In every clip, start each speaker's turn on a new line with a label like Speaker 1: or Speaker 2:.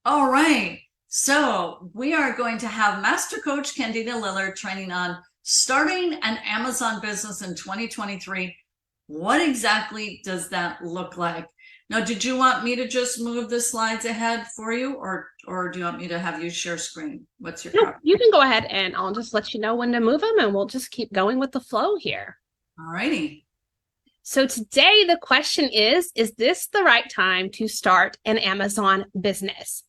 Speaker 1: All right. So we are going to have Master Coach Candida Lillard training on starting an Amazon business in 2023. What exactly does that look like? Now, did you want me to just move the slides ahead for you, or do you want me to have you share screen? What's your
Speaker 2: No,
Speaker 1: preference?
Speaker 2: you can go ahead and I'll just let you know when to move them and we'll just keep going with the flow here.
Speaker 1: All righty.
Speaker 2: So today the question is this the right time to start an Amazon business?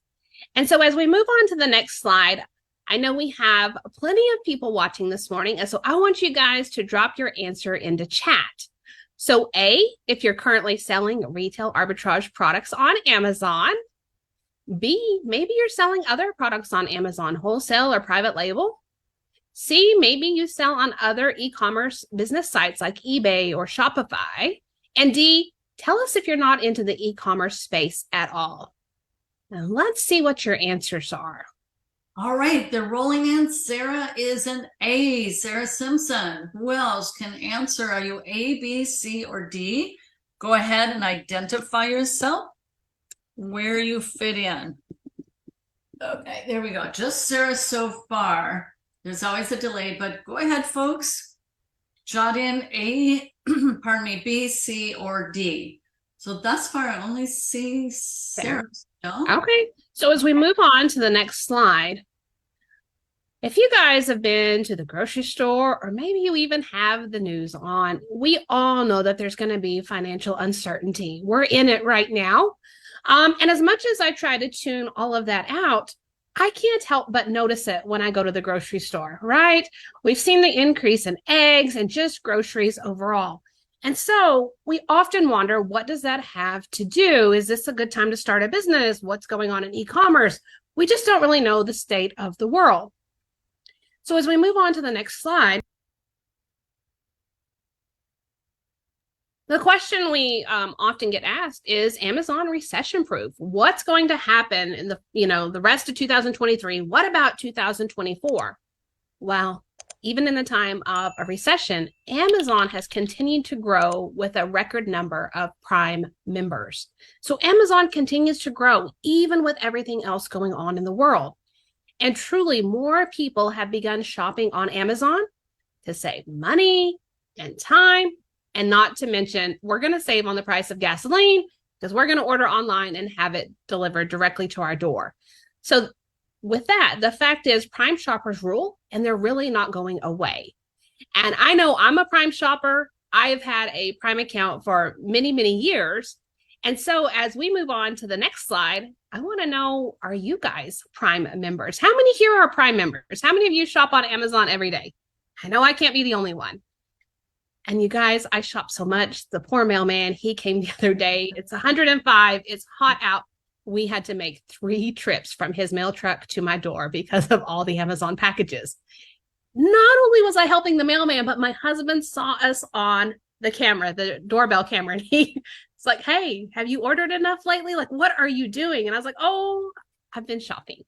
Speaker 2: And so as we move on to the next slide, I know we have plenty of people watching this morning. And so I want you guys to drop your answer into chat. So A, if you're currently selling retail arbitrage products on Amazon. B, maybe you're selling other products on Amazon, wholesale or private label. C, maybe you sell on other e-commerce business sites like eBay or Shopify. And D, tell us if you're not into the e-commerce space at all. Now let's see what your answers are.
Speaker 1: All right, they're rolling in. Sarah is an A. Sarah Simpson. Who else can answer? Are you A, B, C, or D? Go ahead and identify yourself, where you fit in. Okay, there we go. Just Sarah so far. There's always a delay, but go ahead, folks. Jot in A, pardon me, B, C, or D. So thus far, I only see Sarah.
Speaker 2: Okay, so as we move on to the next slide, if you guys have been to the grocery store, or maybe you even have the news on, we all know that there's going to be financial uncertainty. We're in it right now. And as much as I try to tune all of that out, I can't help but notice it when I go to the grocery store, right? We've seen the increase in eggs and just groceries overall. And so we often wonder, what does that have to do? Is this a good time to start a business? What's going on in e-commerce? We just don't really know the state of the world. So as we move on to the next slide, the question we often get asked is Amazon recession proof? What's going to happen in the rest of 2023? What about 2024? Well, even in the time of a recession, Amazon has continued to grow with a record number of Prime members. So Amazon continues to grow even with everything else going on in the world. And truly, more people have begun shopping on Amazon to save money and time. And not to mention, we're going to save on the price of gasoline because we're going to order online and have it delivered directly to our door. So with that, the fact is Prime shoppers rule, and they're really not going away. And I know I'm a Prime shopper. I've had a Prime account for many, many years. And so as we move on to the next slide, I want to know, are you guys Prime members? How many here are Prime members? How many of you shop on Amazon every day? I know I can't be the only one. And you guys, I shop so much. The poor mailman, he came the other day. It's 105. It's hot out. We had to make 3 trips from his mail truck to my door because of all the Amazon packages. Not only was I helping the mailman, but my husband saw us on the camera, the doorbell camera. And he's like, hey, have you ordered enough lately? Like, what are you doing? And I was like, oh, I've been shopping.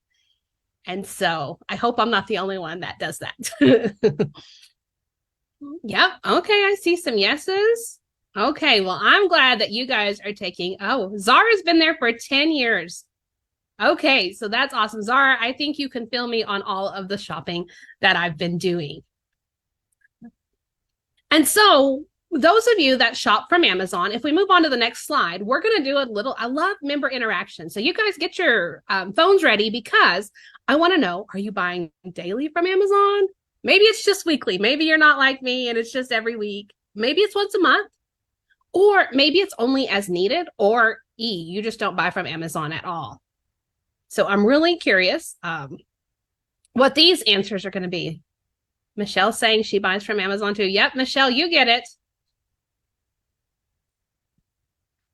Speaker 2: And so I hope I'm not the only one that does that. Yep. Okay. I see some yeses. Okay. Well, I'm glad that you guys are taking. Oh, Zara's been there for 10 years. Okay. So that's awesome. Zara, I think you can fill me on all of the shopping that I've been doing. And so, those of you that shop from Amazon, if we move on to the next slide, we're going to do I love member interaction. So, you guys get your phones ready because I want to know, are you buying daily from Amazon? Maybe it's just weekly. Maybe you're not like me and it's just every week. Maybe it's once a month. Or maybe it's only as needed. Or E, you just don't buy from Amazon at all. So I'm really curious what these answers are going to be. Michelle's saying she buys from Amazon too. Yep, Michelle, you get it.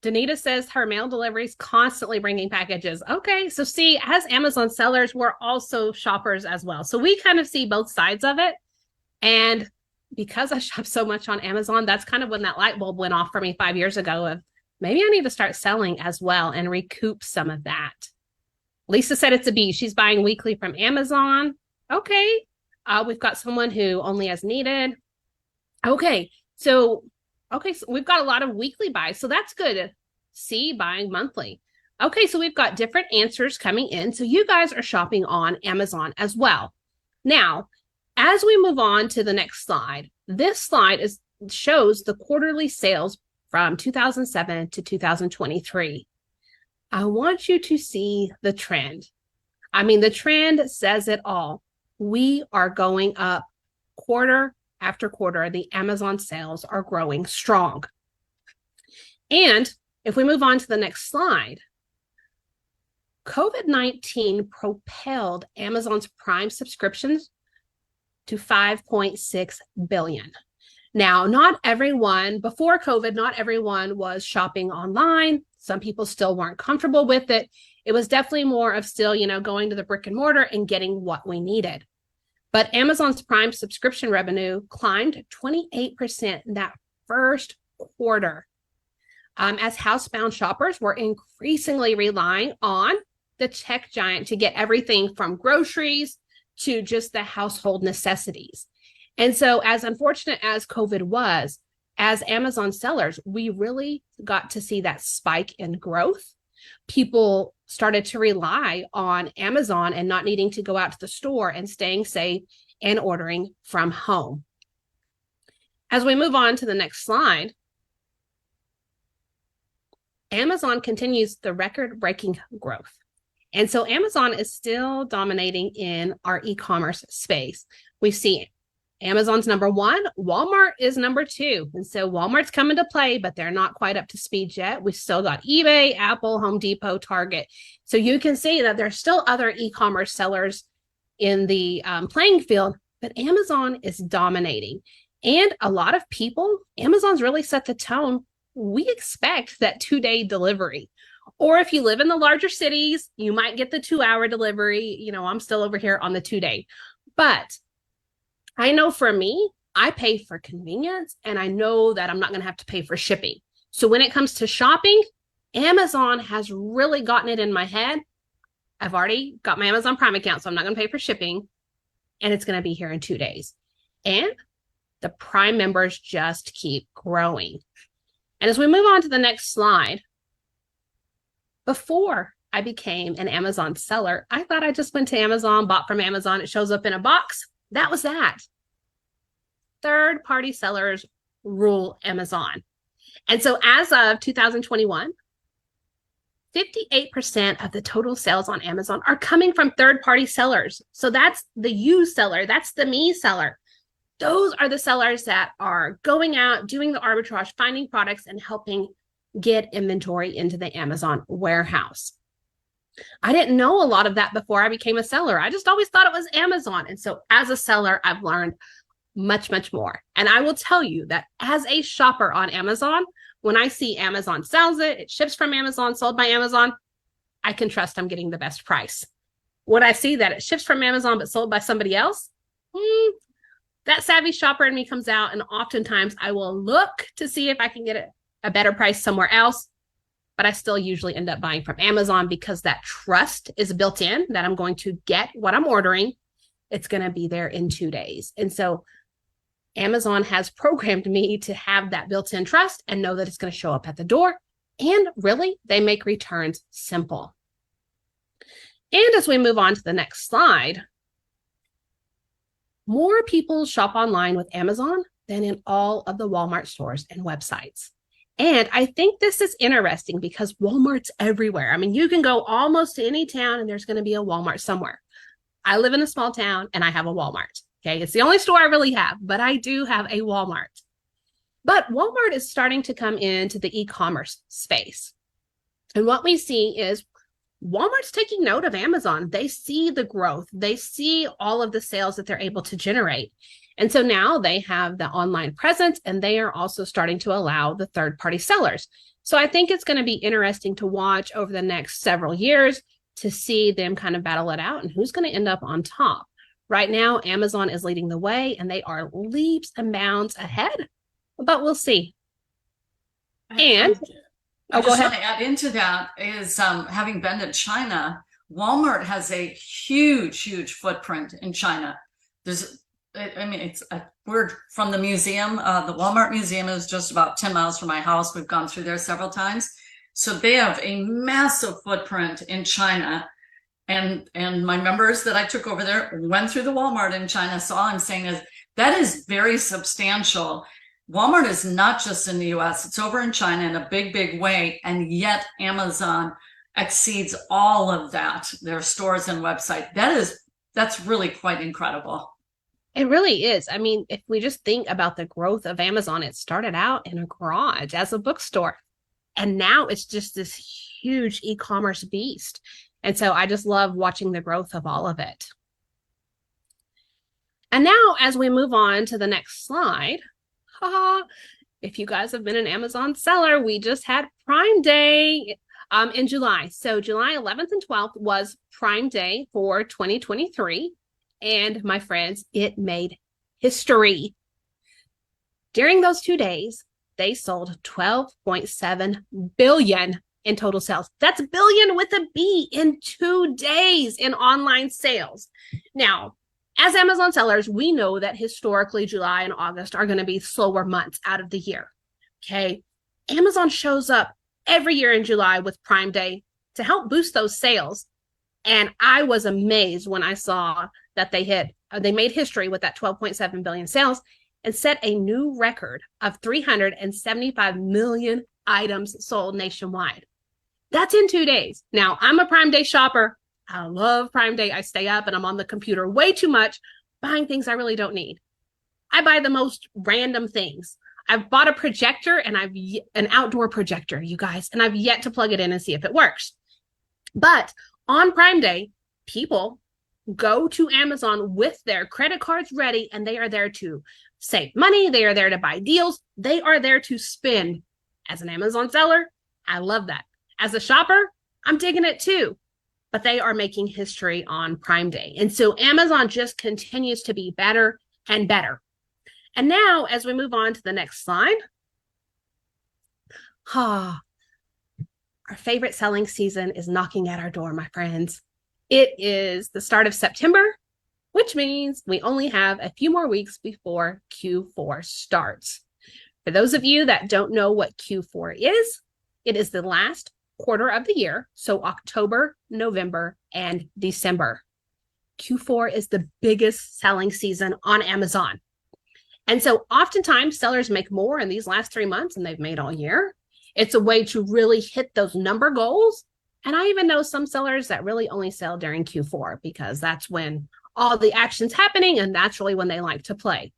Speaker 2: Danita says her mail delivery is constantly bringing packages. Okay, so see, as Amazon sellers, we're also shoppers as well. So we kind of see both sides of it. And because I shop so much on Amazon, that's kind of when that light bulb went off for me 5 years ago of maybe I need to start selling as well and recoup some of that. Lisa said it's a B. She's buying weekly from Amazon. Okay, we've got someone who only as needed. Okay, so we've got a lot of weekly buys, so that's good. C, buying monthly. Okay, so we've got different answers coming in. So you guys are shopping on Amazon as well. Now, as we move on to the next slide, this slide shows the quarterly sales from 2007 to 2023. I want you to see the trend. I mean, the trend says it all. We are going up quarter after quarter. The Amazon sales are growing strong. And if we move on to the next slide, COVID-19 propelled Amazon's Prime subscriptions to 5.6 billion. Now, not everyone, before COVID, not everyone was shopping online. Some people still weren't comfortable with it. It was definitely more of still, going to the brick and mortar and getting what we needed. But Amazon's Prime subscription revenue climbed 28% in that first quarter, as housebound shoppers were increasingly relying on the tech giant to get everything from groceries to just the household necessities. And so, as unfortunate as COVID was, as Amazon sellers, we really got to see that spike in growth. People started to rely on Amazon and not needing to go out to the store and staying safe and ordering from home. As we move on to the next slide, Amazon continues the record-breaking growth. And so Amazon is still dominating in our e-commerce space. We see Amazon's number one, Walmart is number two. And so Walmart's coming to play, but they're not quite up to speed yet. We still got eBay, Apple, Home Depot, Target. So you can see that there's still other e-commerce sellers in the playing field, but Amazon is dominating. And a lot of people, Amazon's really set the tone. We expect that 2-day delivery. Or if you live in the larger cities, you might get the 2-hour delivery. I'm still over here on the 2-day. But I know for me, I pay for convenience and I know that I'm not going to have to pay for shipping. So when it comes to shopping, Amazon has really gotten it in my head. I've already got my Amazon Prime account, so I'm not going to pay for shipping. And it's going to be here in 2 days. And the Prime members just keep growing. And as we move on to the next slide, before I became an Amazon seller, I thought I just went to Amazon, bought from Amazon. It shows up in a box. That was that. Third-party sellers rule Amazon. And so as of 2021, 58% of the total sales on Amazon are coming from third-party sellers. So that's the you seller. That's the me seller. Those are the sellers that are going out, doing the arbitrage, finding products, and helping get inventory into the Amazon warehouse. I didn't know a lot of that before I became a seller. I just always thought it was Amazon. And so as a seller, I've learned much, much more. And I will tell you that as a shopper on Amazon, when I see Amazon sells it, it ships from Amazon, sold by Amazon, I can trust I'm getting the best price. When I see that it ships from Amazon but sold by somebody else, that savvy shopper in me comes out, and oftentimes I will look to see if I can get a better price somewhere else, but I still usually end up buying from Amazon because that trust is built in that I'm going to get what I'm ordering. It's going to be there in 2 days. And so Amazon has programmed me to have that built-in trust and know that it's going to show up at the door. And really, they make returns simple. And as we move on to the next slide, more people shop online with Amazon than in all of the Walmart stores and websites. And I think this is interesting because Walmart's everywhere. I mean, you can go almost to any town and there's going to be a Walmart somewhere. I live in a small town and I have a Walmart. Okay, it's the only store I really have, but I do have a Walmart. But Walmart is starting to come into the e-commerce space. And what we see is Walmart's taking note of Amazon. They see the growth. They see all of the sales that they're able to generate. And so now they have the online presence, and they are also starting to allow the third-party sellers. So I think it's going to be interesting to watch over the next several years to see them kind of battle it out and who's going to end up on top. Right now, Amazon is leading the way, and they are leaps and bounds ahead, but we'll see. And
Speaker 1: I just want to add into that is having been to China, Walmart has a huge footprint in China. We're from the museum. The Walmart museum is just about 10 miles from my house. We've gone through there several times. So they have a massive footprint in China. And my members that I took over there went through the Walmart in China, so all I'm saying is that is very substantial. Walmart is not just in the US, it's over in China in a big, big way. And yet Amazon exceeds all of that, their stores and website. That's really quite incredible.
Speaker 2: It really is. I mean, if we just think about the growth of Amazon, it started out in a garage as a bookstore, and now it's just this huge e-commerce beast. And so I just love watching the growth of all of it. And now, as we move on to the next slide, if you guys have been an Amazon seller, we just had Prime Day in July. So July 11th and 12th was Prime Day for 2023. And my friends, it made history. During those 2 days, they sold 12.7 billion in total sales. That's billion with a B in 2 days in online sales. Now, as Amazon sellers, we know that historically July and August are going to be slower months out of the year. Okay. Amazon shows up every year in July with Prime Day to help boost those sales. And I was amazed when I saw that they made history with that 12.7 billion sales and set a new record of 375 million items sold nationwide. That's in 2 days. Now, I'm a Prime Day shopper. I love Prime Day. I stay up and I'm on the computer way too much, buying things I really don't need. I buy the most random things. I've bought a projector and an outdoor projector, you guys, and I've yet to plug it in and see if it works. But on Prime Day, people go to Amazon with their credit cards ready, and they are there to save money. They are there to buy deals. They are there to spend. As an Amazon seller, I love that. As a shopper, I'm digging it too. But they are making history on Prime Day. And so Amazon just continues to be better and better. And now, as we move on to the next slide, our favorite selling season is knocking at our door, my friends. It is the start of September, which means we only have a few more weeks before Q4 starts. For those of you that don't know what Q4 is, it is the last quarter of the year, so October, November, and December. Q4 is the biggest selling season on Amazon. And so oftentimes sellers make more in these last 3 months than they've made all year. It's a way to really hit those number goals. And I even know some sellers that really only sell during Q4 because that's when all the action's happening and that's really when they like to play.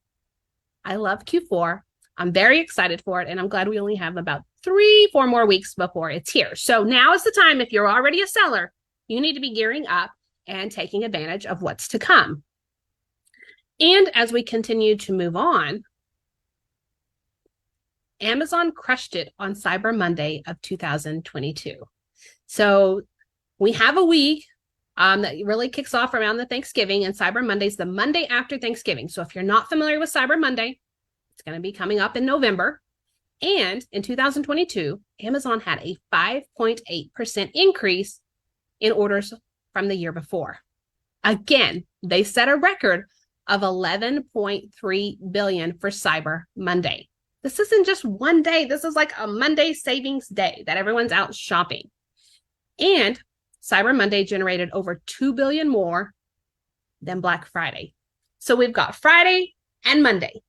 Speaker 2: I love Q4. I'm very excited for it, and I'm glad we only have about 3-4 more weeks before it's here. So now is the time, if you're already a seller, you need to be gearing up and taking advantage of what's to come. And as we continue to move on, Amazon crushed it on Cyber Monday of 2022. So we have a week that really kicks off around the Thanksgiving, and Cyber Monday is the Monday after Thanksgiving. So if you're not familiar with Cyber Monday, it's going to be coming up in November. And in 2022, Amazon had a 5.8% increase in orders from the year before. Again, they set a record of 11.3 billion for Cyber Monday. This isn't just one day. This is like a Monday savings day that everyone's out shopping. And Cyber Monday generated over 2 billion more than Black Friday. So we've got Friday and Monday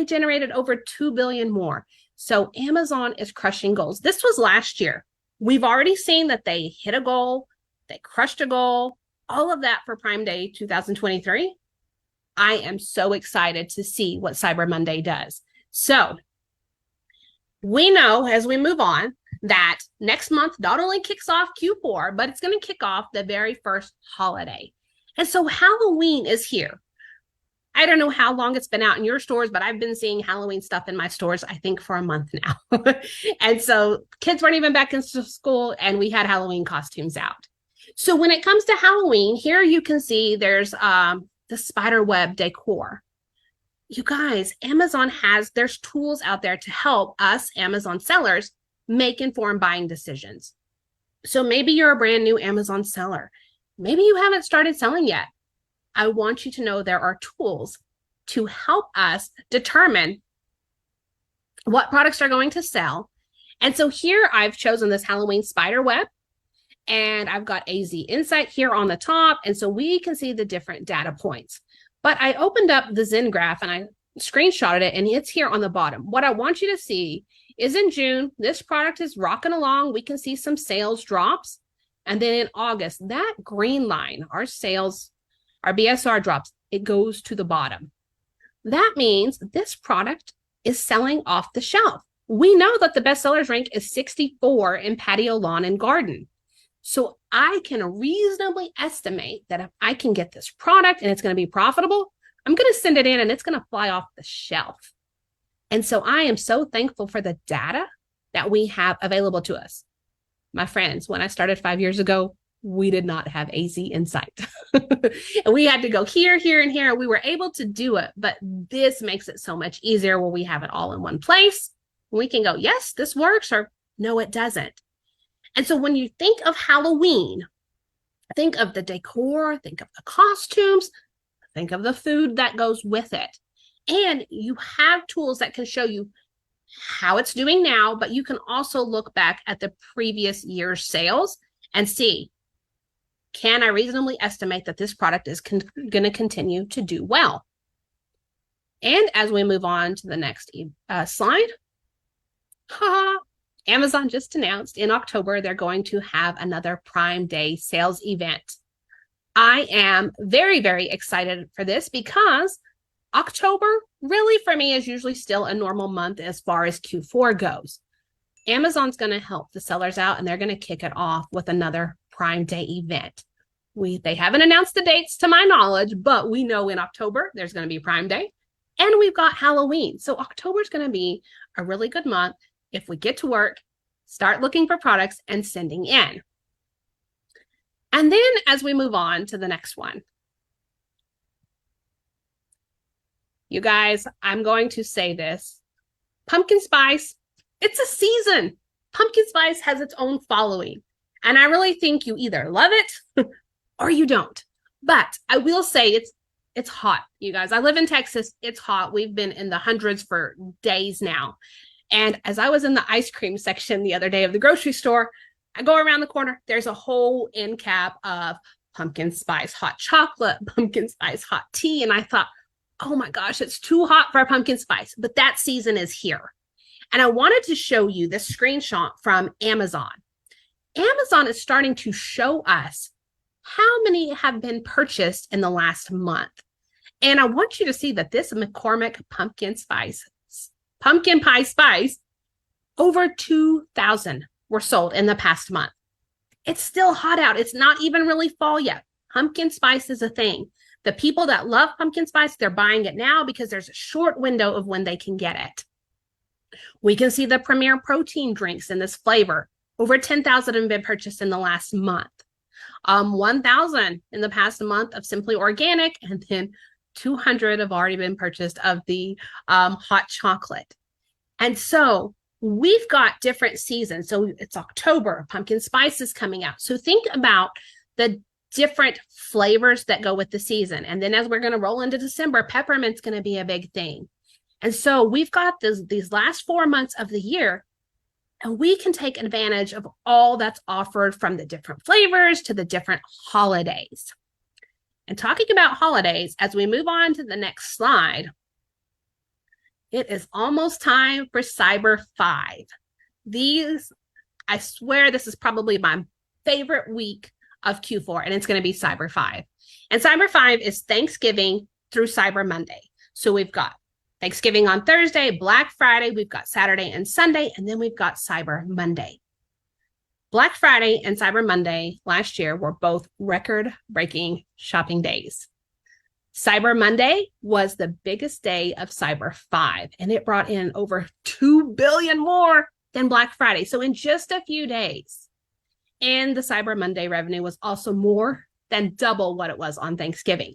Speaker 2: generated over 2 billion more. So Amazon is crushing goals. This was last year. We've already seen that they hit a goal, they crushed a goal, all of that for Prime Day 2023. I am so excited to see what Cyber Monday does. So we know as we move on that next month not only kicks off Q4, but it's going to kick off the very first holiday. And so Halloween is here. I don't know how long it's been out in your stores, but I've been seeing Halloween stuff in my stores, I think, for a month now. And so kids weren't even back into school, and we had Halloween costumes out. So when it comes to Halloween, here you can see there's the spider web decor. You guys, there's tools out there to help us Amazon sellers make informed buying decisions. So maybe you're a brand new Amazon seller. Maybe you haven't started selling yet. I want you to know there are tools to help us determine what products are going to sell And so here I've chosen this Halloween spider web, and I've got AZ Insight here on the top. And so we can see the different data points. But I opened up the Zen graph and I screenshotted it, and it's here on the bottom. What I want you to see is in June, this product is rocking along. We can see some sales drops. And then in August, that green line, our sales, our BSR drops, it goes to the bottom. That means this product is selling off the shelf. We know that the best sellers rank is 64 in patio, lawn, and garden. So I can reasonably estimate that if I can get this product and it's going to be profitable, I'm going to send it in and it's going to fly off the shelf. And so I am so thankful for the data that we have available to us. My friends, when I started 5 years ago, we did not have AZ Insight. And we had to go here, here, and here. We were able to do it, but this makes it so much easier where we have it all in one place. We can go, yes, this works, or no, it doesn't. And so when you think of Halloween, think of the decor, think of the costumes, think of the food that goes with it. And you have tools that can show you how it's doing now, but you can also look back at the previous year's sales and see, can I reasonably estimate that this product is going to continue to do well? And as we move on to the next slide, Amazon just announced in October they're going to have another Prime Day sales event. I am very, very excited for this because October really for me is usually still a normal month as far as Q4 goes. Amazon's going to help the sellers out and they're going to kick it off with another Prime Day event. They haven't announced the dates to my knowledge, but we know in October there's going to be Prime Day and we've got Halloween. So October is going to be a really good month if we get to work, start looking for products and sending in. And then as we move on to the next one, you guys, I'm going to say this. Pumpkin spice, it's a season. Pumpkin spice has its own following. And I really think you either love it or you don't. But I will say it's hot, you guys. I live in Texas. It's hot. We've been in the hundreds for days now. And as I was in the ice cream section the other day of the grocery store, I go around the corner, there's a whole end cap of pumpkin spice hot chocolate, pumpkin spice hot tea. And I thought, oh my gosh, it's too hot for a pumpkin spice. But that season is here. And I wanted to show you this screenshot from Amazon. Amazon is starting to show us how many have been purchased in the last month. And I want you to see that this McCormick pumpkin pie spice, over 2,000 were sold in the past month. It's still hot out. It's not even really fall yet. Pumpkin spice is a thing. The people that love pumpkin spice, they're buying it now because there's a short window of when they can get it. We can see the Premier protein drinks in this flavor. Over 10,000 have been purchased in the last month. 1,000 in the past month of Simply Organic, and then 200 have already been purchased of the hot chocolate. And so we've got different seasons. So it's October, pumpkin spice is coming out. So think about the different flavors that go with the season. And then as we're going to roll into December, peppermint's going to be a big thing. And so we've got these last 4 months of the year, and we can take advantage of all that's offered, from the different flavors to the different holidays. And talking about holidays, as we move on to the next slide, it is almost time for Cyber 5. I swear this is probably my favorite week of Q4, and it's going to be Cyber 5. And Cyber 5 is Thanksgiving through Cyber Monday. So we've got Thanksgiving on Thursday, Black Friday, we've got Saturday and Sunday, and then we've got Cyber Monday. Black Friday and Cyber Monday last year were both record-breaking shopping days. Cyber Monday was the biggest day of Cyber 5, and it brought in over $2 billion more than Black Friday. So in just a few days. And the Cyber Monday revenue was also more than double what it was on Thanksgiving.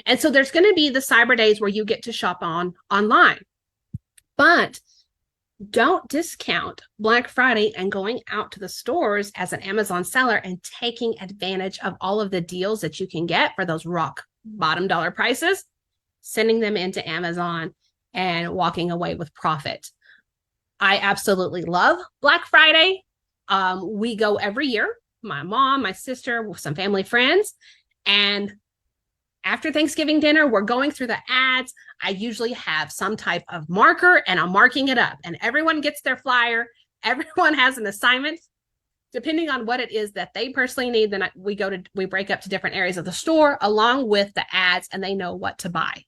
Speaker 2: And so there's going to be the Cyber Days where you get to shop online. But don't discount Black Friday and going out to the stores as an Amazon seller and taking advantage of all of the deals that you can get for those rock bottom dollar prices, sending them into Amazon and walking away with profit. I absolutely love Black Friday. We go every year. My mom, my sister, some family friends. And after Thanksgiving dinner, we're going through the ads. I usually have some type of marker and I'm marking it up. And everyone gets their flyer. Everyone has an assignment. Depending on what it is that they personally need, then we break up to different areas of the store along with the ads, and they know what to buy.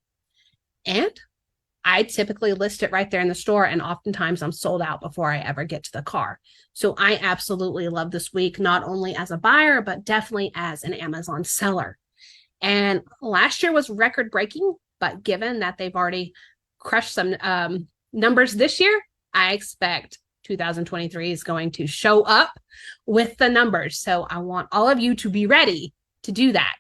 Speaker 2: And I typically list it right there in the store, and oftentimes I'm sold out before I ever get to the car. So I absolutely love this week, not only as a buyer, but definitely as an Amazon seller. And last year was record breaking, but given that they've already crushed some numbers this year, I expect 2023 is going to show up with the numbers. So I want all of you to be ready to do that.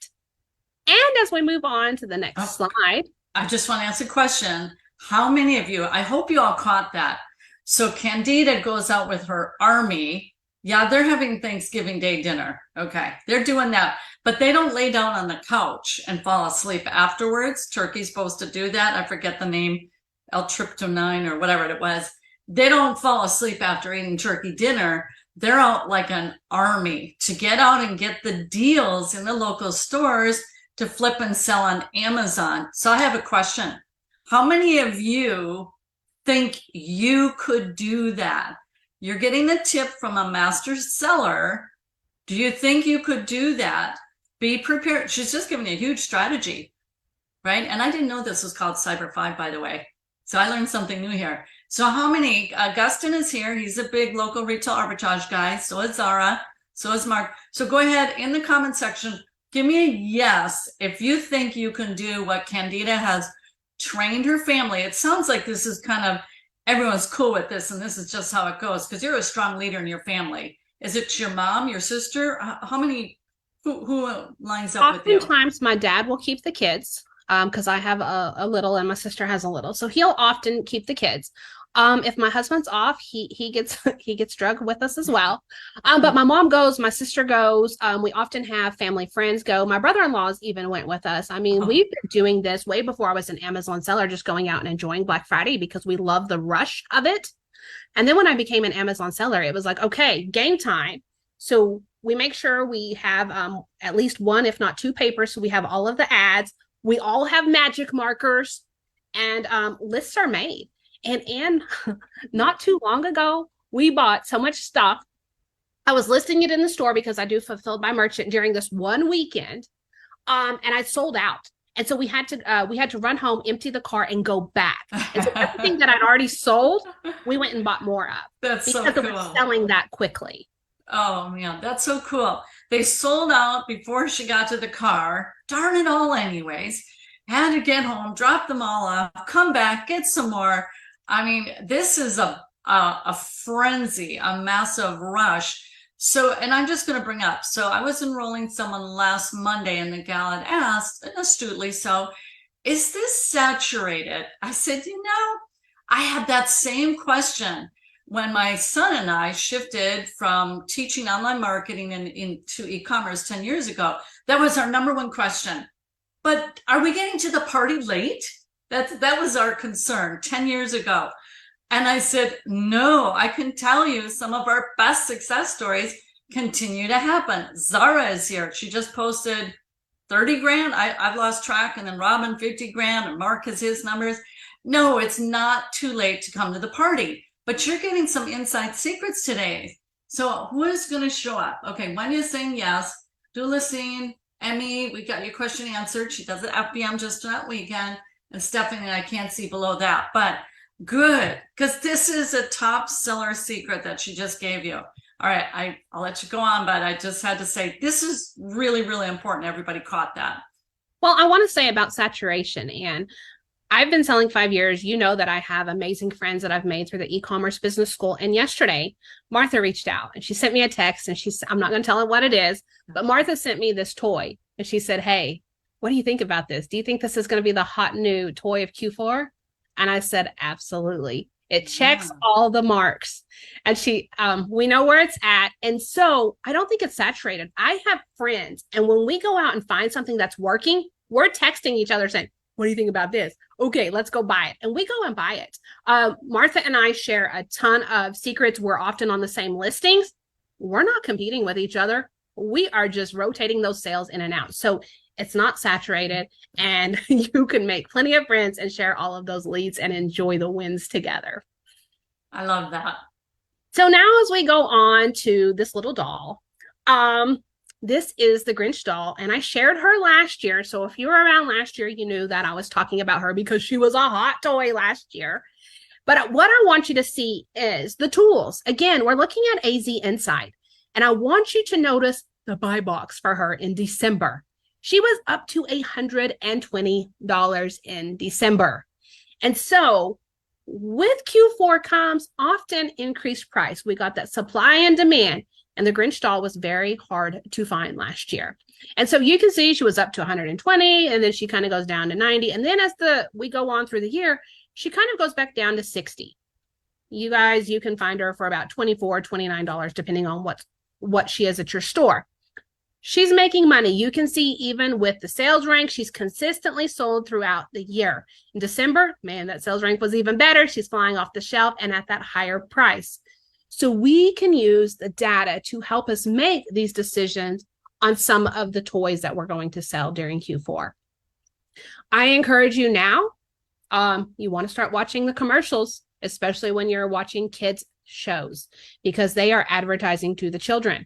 Speaker 2: And as we move on to the next slide.
Speaker 1: I just want to ask a question. How many of you, I hope you all caught that. So Candida goes out with her army. Yeah, they're having Thanksgiving Day dinner. Okay, they're doing that. But they don't lay down on the couch and fall asleep afterwards. Turkey's supposed to do that. I forget the name, L-tryptonine or whatever it was. They don't fall asleep after eating turkey dinner. They're out like an army to get out and get the deals in the local stores to flip and sell on Amazon. So I have a question. How many of you think you could do that? You're getting a tip from a master seller. Do you think you could do that? Be prepared. She's just giving you a huge strategy, right? And I didn't know this was called Cyber 5, by the way. So I learned something new here. So how many? Augustin is here. He's a big local retail arbitrage guy. So is Zara. So is Mark. So go ahead in the comment section. Give me a yes if you think you can do what Candida has trained her family. It sounds like this is kind of, everyone's cool with this and this is just how it goes because you're a strong leader in your family. Is it your mom, your sister? How many, who lines up with you?
Speaker 2: Oftentimes my dad will keep the kids because I have a little and my sister has a little. So he'll often keep the kids. If my husband's off, he gets drug with us as well. But my mom goes, my sister goes. We often have family friends go. My brother-in-laws even went with us. I mean, we've been doing this way before I was an Amazon seller, just going out and enjoying Black Friday because we love the rush of it. And then when I became an Amazon seller, it was like, okay, game time. So we make sure we have at least one, if not two papers. So we have all of the ads. We all have magic markers and lists are made. And not too long ago, we bought so much stuff. I was listing it in the store because I do fulfilled by merchant during this one weekend. And I sold out. And so we had to run home, empty the cart, and go back. And so everything that I'd already sold, we went and bought more of.
Speaker 1: That's
Speaker 2: because
Speaker 1: so cool.
Speaker 2: It was selling that quickly.
Speaker 1: Oh man, that's so cool. They sold out before she got to the car. Darn it all anyways. Had to get home, drop them all off, come back, get some more. I mean, this is a frenzy, a massive rush. So, and I'm just going to bring up, so I was enrolling someone last Monday and the gal had asked, and astutely so, is this saturated? I said, I had that same question when my son and I shifted from teaching online marketing into e-commerce 10 years ago. That was our number one question. But are we getting to the party late? That was our concern 10 years ago. And I said, no, I can tell you some of our best success stories continue to happen. Zara is here. She just posted 30 grand. I've lost track. And then Robin, 50 grand. And Mark has his numbers. No, it's not too late to come to the party. But you're getting some inside secrets today. So who is going to show up? Okay, when you're saying yes, Dulicine, Emmy, we got your question answered. She does it FBM just that weekend. And Stephanie, I can't see below that, but good, because this is a top seller secret that she just gave you. All right, I'll let you go on, but I just had to say this is really, really important. Everybody caught that.
Speaker 2: Well, I want to say about saturation, Anne. I've been selling 5 years. You know that I have amazing friends that I've made through the e-commerce business school. And yesterday, Martha reached out and she sent me a text and I'm not going to tell her what it is, but Martha sent me this toy and she said, hey, what do you think about this? Do you think this is going to be the hot new toy of Q4? And I said, absolutely. It checks all the marks. And we know where it's at. And so I don't think it's saturated. I have friends. And when we go out and find something that's working, we're texting each other saying, What do you think about this? Okay, let's go buy it. And we go and buy it. Martha and I share a ton of secrets. We're often on the same listings. We're not competing with each other. We are just rotating those sales in and out. So it's not saturated, and you can make plenty of friends and share all of those leads and enjoy the wins together.
Speaker 1: I love that.
Speaker 2: So now as we go on to this little doll, this is the Grinch doll, and I shared her last year. So if you were around last year, you knew that I was talking about her because she was a hot toy last year. But what I want you to see is the tools. Again, we're looking at AZ Inside, and I want you to notice the buy box for her in December. She was up to $120 in December. And so with Q4 comes often increased price. We got that supply and demand. And the Grinch doll was very hard to find last year. And so you can see she was up to 120, and then she kind of goes down to 90. And then as we go on through the year, she kind of goes back down to 60. You guys, you can find her for about $24, $29, depending on what she is at your store. She's making money. You can see even with the sales rank, she's consistently sold throughout the year. In December, man, that sales rank was even better. She's flying off the shelf and at that higher price. So we can use the data to help us make these decisions on some of the toys that we're going to sell during Q4. I encourage you now, you want to start watching the commercials, especially when you're watching kids shows, because they are advertising to the children.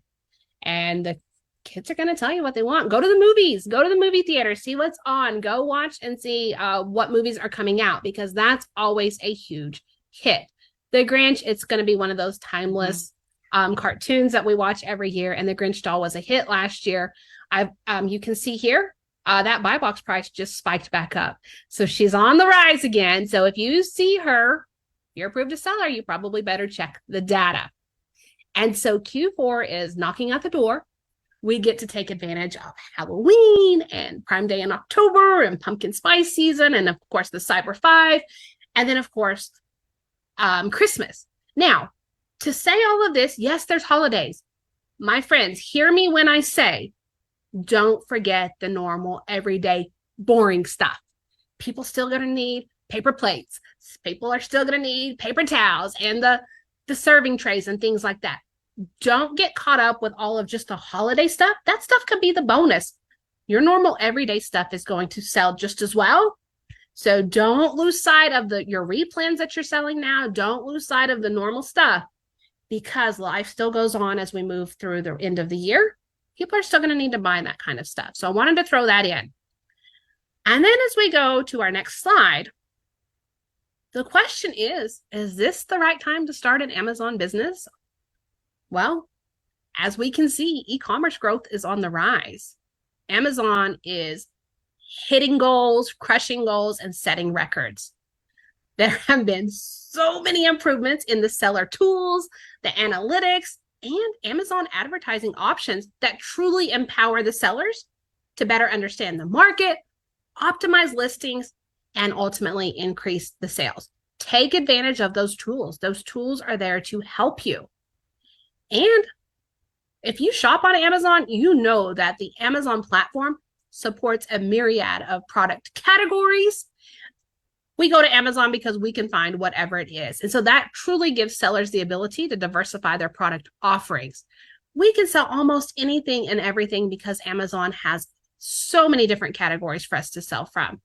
Speaker 2: And the kids are going to tell you what they want. Go to the movies, go to the movie theater, see what's on, go watch and see what movies are coming out, because that's always a huge hit. The Grinch, it's going to be one of those timeless cartoons that we watch every year. And the Grinch doll was a hit last year. You can see here, that buy box price just spiked back up. So she's on the rise again. So if you see her, you're approved to sell her, you probably better check the data. And so Q4 is knocking at the door. We get to take advantage of Halloween and Prime Day in October and pumpkin spice season. And of course the Cyber 5. And then of course, Christmas. Now, to say all of this, yes, there's holidays. My friends, hear me when I say, don't forget the normal, everyday, boring stuff. People still going to need paper plates. People are still going to need paper towels and the serving trays and things like that. Don't get caught up with all of just the holiday stuff. That stuff can be the bonus. Your normal everyday stuff is going to sell just as well. So don't lose sight of your replans that you're selling now. Don't lose sight of the normal stuff, because life still goes on as we move through the end of the year. People are still going to need to buy that kind of stuff. So I wanted to throw that in. And then as we go to our next slide, the question is this the right time to start an Amazon business? Well, as we can see, e-commerce growth is on the rise. Amazon is hitting goals, crushing goals, and setting records. There have been so many improvements in the seller tools, the analytics, and Amazon advertising options that truly empower the sellers to better understand the market, optimize listings, and ultimately increase the sales. Take advantage of those tools. Those tools are there to help you. And if you shop on Amazon, you know that the Amazon platform supports a myriad of product categories. We go to Amazon because we can find whatever it is. And so that truly gives sellers the ability to diversify their product offerings. We can sell almost anything and everything because Amazon has so many different categories for us to sell from.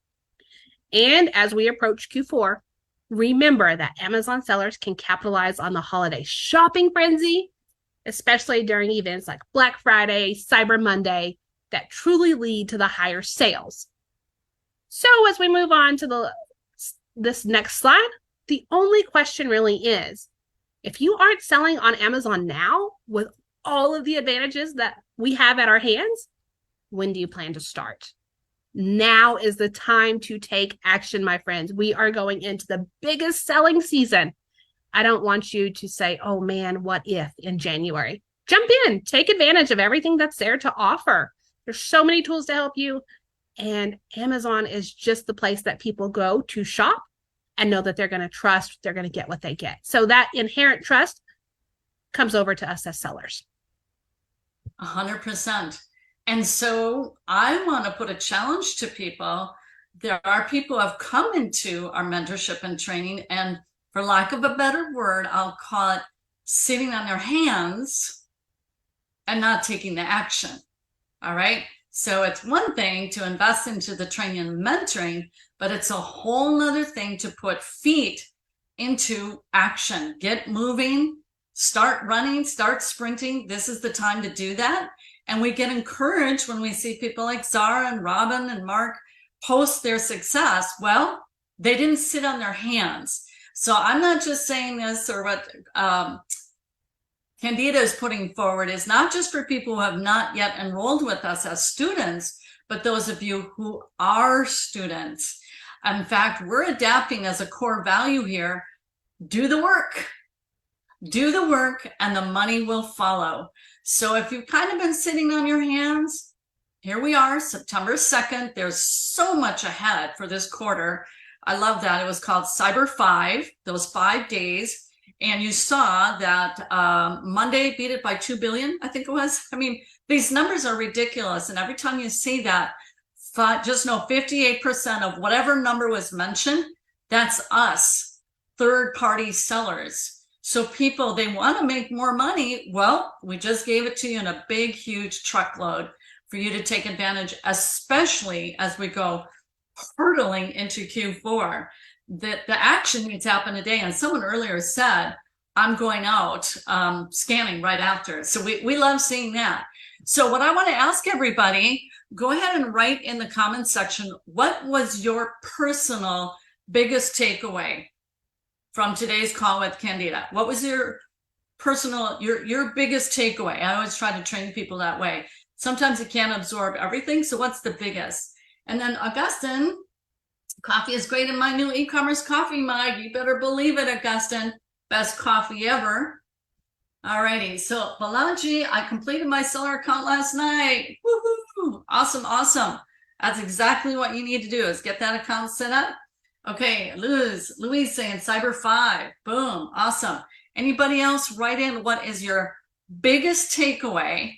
Speaker 2: And as we approach Q4, remember that Amazon sellers can capitalize on the holiday shopping frenzy, especially during events like Black Friday, Cyber Monday, that truly lead to the higher sales. So as we move on to this next slide, the only question really is, if you aren't selling on Amazon now with all of the advantages that we have at our hands, when do you plan to start? Now is the time to take action, my friends. We are going into the biggest selling season. I don't want you to say, oh man, what if in January? Jump in, take advantage of everything that's there to offer. There's so many tools to help you. And Amazon is just the place that people go to shop and know that they're going to trust, they're going to get what they get. So that inherent trust comes over to us as sellers.
Speaker 1: 100%. And so I want to put a challenge to people there are people who have come into our mentorship and training, and for lack of a better word, I'll call it sitting on their hands and not taking the action. All right. So it's one thing to invest into the training and mentoring, but it's a whole nother thing to put feet into action. Get moving, start running, start sprinting. This is the time to do that. And we get encouraged when we see people like Zara and Robin and Mark post their success. Well, they didn't sit on their hands. So I'm not just saying this, or what Candida is putting forward is not just for people who have not yet enrolled with us as students, but those of you who are students. In fact, we're adapting as a core value here. Do the work. Do the work and the money will follow. So if you've kind of been sitting on your hands, here we are, September 2nd. There's so much ahead for this quarter. I love that. It was called Cyber 5, those 5 days. And you saw that Monday beat it by 2 billion, I think it was. I mean, these numbers are ridiculous. And every time you see that, just know 58% of whatever number was mentioned, that's us, third-party sellers. So people, they want to make more money. Well, we just gave it to you in a big, huge truckload for you to take advantage, especially as we go hurtling into Q4. The action needs to happen today. And someone earlier said, I'm going out scanning right after. So we love seeing that. So what I want to ask everybody, go ahead and write in the comments section, what was your personal biggest takeaway from today's call with Candida? What was your personal, your biggest takeaway? I always try to train people that way. Sometimes you can't absorb everything. So what's the biggest? And then Augustine, coffee is great in my new e-commerce coffee mug. You better believe it, Augustine. Best coffee ever. Alrighty, so Balaji, I completed my seller account last night. Woohoo! Awesome, awesome. That's exactly what you need to do is get that account set up. Okay, Louise saying Cyber 5. Boom, awesome. Anybody else write in what is your biggest takeaway?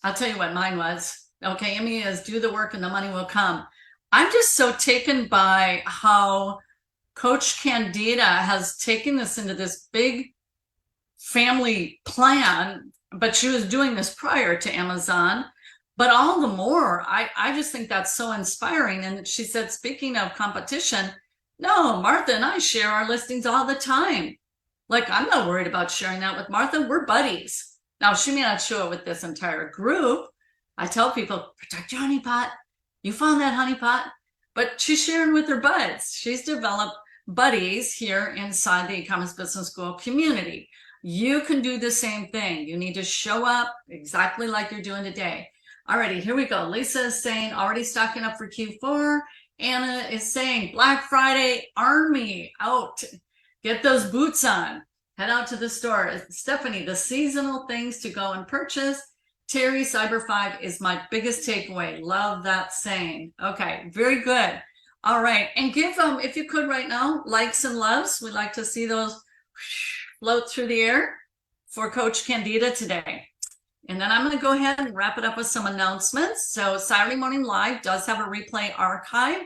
Speaker 1: I'll tell you what mine was. Okay, Emmy is do the work and the money will come. I'm just so taken by how Coach Candida has taken this into this big family plan, but she was doing this prior to Amazon. But all the more, I just think that's so inspiring. And she said, speaking of competition, no, Martha and I share our listings all the time. Like, I'm not worried about sharing that with Martha. We're buddies. Now, she may not show it with this entire group. I tell people, protect your honeypot. You found that honeypot. But she's sharing with her buds. She's developed buddies here inside the e-commerce business school community. You can do the same thing. You need to show up exactly like you're doing today. Alrighty, here we go. Lisa is saying already stocking up for Q4. Anna is saying Black Friday army out. Get those boots on. Head out to the store. Stephanie, the seasonal things to go and purchase. Terry, Cyber 5 is my biggest takeaway. Love that saying. Okay, very good. All right, and give them, if you could right now, likes and loves. We'd like to see those float through the air for Coach Candida today. And then I'm going to go ahead and wrap it up with some announcements. So Saturday Morning Live does have a replay archive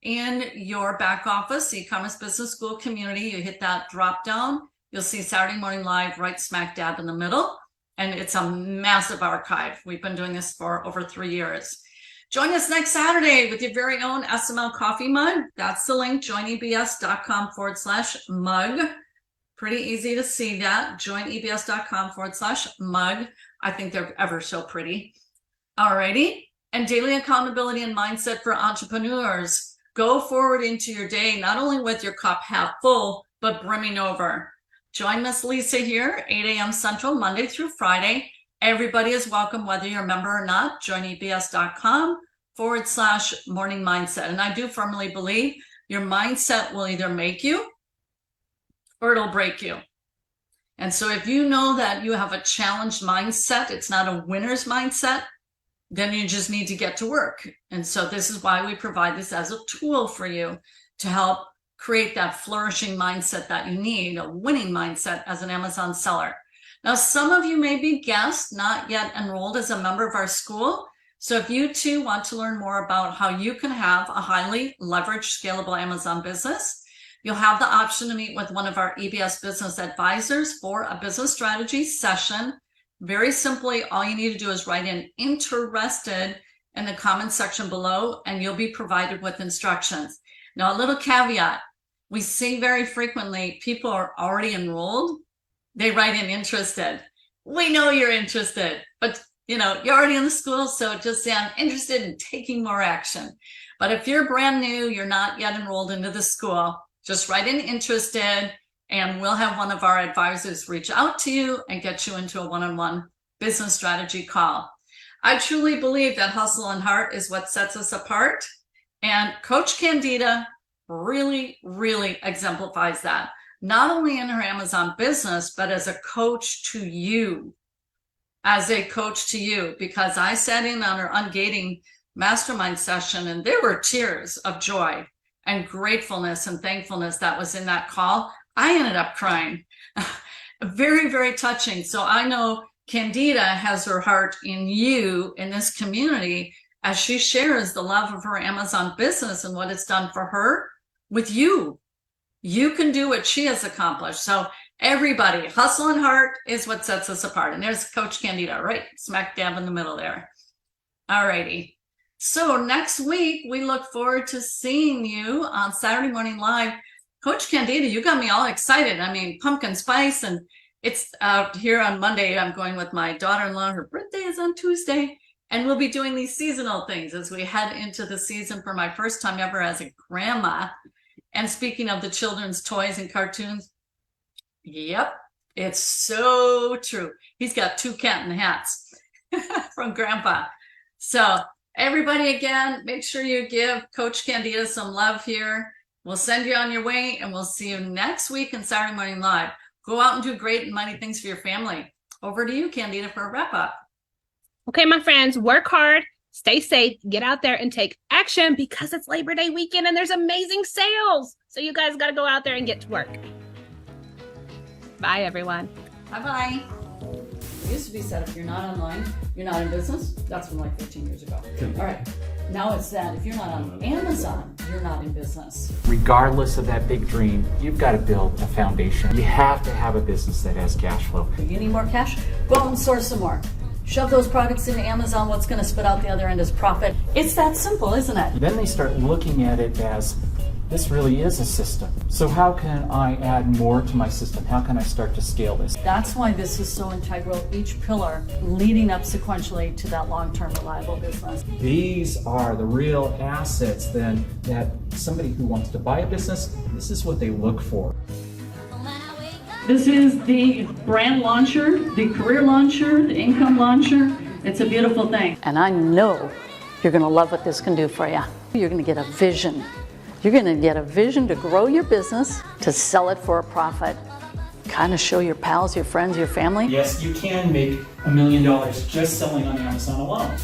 Speaker 1: in your back office, e-commerce business school community. You hit that drop down. You'll see Saturday Morning Live right smack dab in the middle. And it's a massive archive. We've been doing this for over 3 years. Join us next Saturday with your very own SML coffee mug. That's the link, joinebs.com/mug. Pretty easy to see that, joinebs.com/mug. I think they're ever so pretty. Alrighty, and daily accountability and mindset for entrepreneurs. Go forward into your day, not only with your cup half full, but brimming over. Join Miss Lisa here, 8 a.m. Central, Monday through Friday. Everybody is welcome, whether you're a member or not. joinebs.com/morning mindset. And I do firmly believe your mindset will either make you or it'll break you. And so if you know that you have a challenged mindset, it's not a winner's mindset, then you just need to get to work. And so this is why we provide this as a tool for you to help create that flourishing mindset that you need, a winning mindset as an Amazon seller. Now, some of you may be guests, not yet enrolled as a member of our school. So if you too want to learn more about how you can have a highly leveraged, scalable Amazon business, you'll have the option to meet with one of our EBS business advisors for a business strategy session. Very simply, all you need to do is write in interested in the comment section below, and you'll be provided with instructions. Now, a little caveat. We see very frequently people are already enrolled. They write in interested. We know you're interested, but you're already in the school, so just say I'm interested in taking more action. But if you're brand new, you're not yet enrolled into the school, just write in interested, and we'll have one of our advisors reach out to you and get you into a one-on-one business strategy call. I truly believe that hustle and heart is what sets us apart. And Coach Candida really, really exemplifies that, not only in her Amazon business, but as a coach to you, because I sat in on her Ungating mastermind session, and there were tears of joy and gratefulness and thankfulness that was in that call. I ended up crying. Very, very touching. So I know Candida has her heart in you, in this community, as she shares the love of her Amazon business and what it's done for her with you. You can do what she has accomplished. So everybody, hustle and heart is what sets us apart. And there's Coach Candida, right smack dab in the middle there. All righty. So next week, we look forward to seeing you on Saturday Morning Live. Coach Candida, you got me all excited. I mean, pumpkin spice, and it's here on Monday. I'm going with my daughter-in-law. Her birthday is on Tuesday. And we'll be doing these seasonal things as we head into the season for my first time ever as a grandma. And speaking of the children's toys and cartoons, yep, it's so true. He's got 2 Canton hats from Grandpa. So everybody, again, make sure you give Coach Candida some love here. We'll send you on your way, and we'll see you next week in Saturday Morning Live. Go out and do great and mighty things for your family. Over to you, Candida, for a wrap-up.
Speaker 2: Okay, my friends, work hard, stay safe, get out there and take action, because it's Labor Day weekend and there's amazing sales. So you guys got to go out there and get to work. Bye, everyone.
Speaker 1: Bye-bye. It used to be said, if you're not online, you're not in business. That's from like 15 years ago. All right. Now it's that if you're not on Amazon, you're not in business.
Speaker 3: Regardless of that big dream, you've got to build a foundation. You have to have a business that has cash flow.
Speaker 1: You need more cash? Go out and source some more. Shove those products into Amazon. What's going to spit out the other end is profit. It's that simple, isn't it?
Speaker 3: Then they start looking at it as, this really is a system. So how can I add more to my system? How can I start to scale this?
Speaker 1: That's why this is so integral, each pillar leading up sequentially to that long-term reliable business.
Speaker 3: These are the real assets then that somebody who wants to buy a business, this is what they look for.
Speaker 1: This is the brand launcher, the career launcher, the income launcher. It's a beautiful thing. And I know you're going to love what this can do for you. You're going to get a vision. You're going to get a vision to grow your business, to sell it for a profit, kind of show your pals, your friends, your family.
Speaker 3: Yes, you can make $1 million just selling on Amazon alone.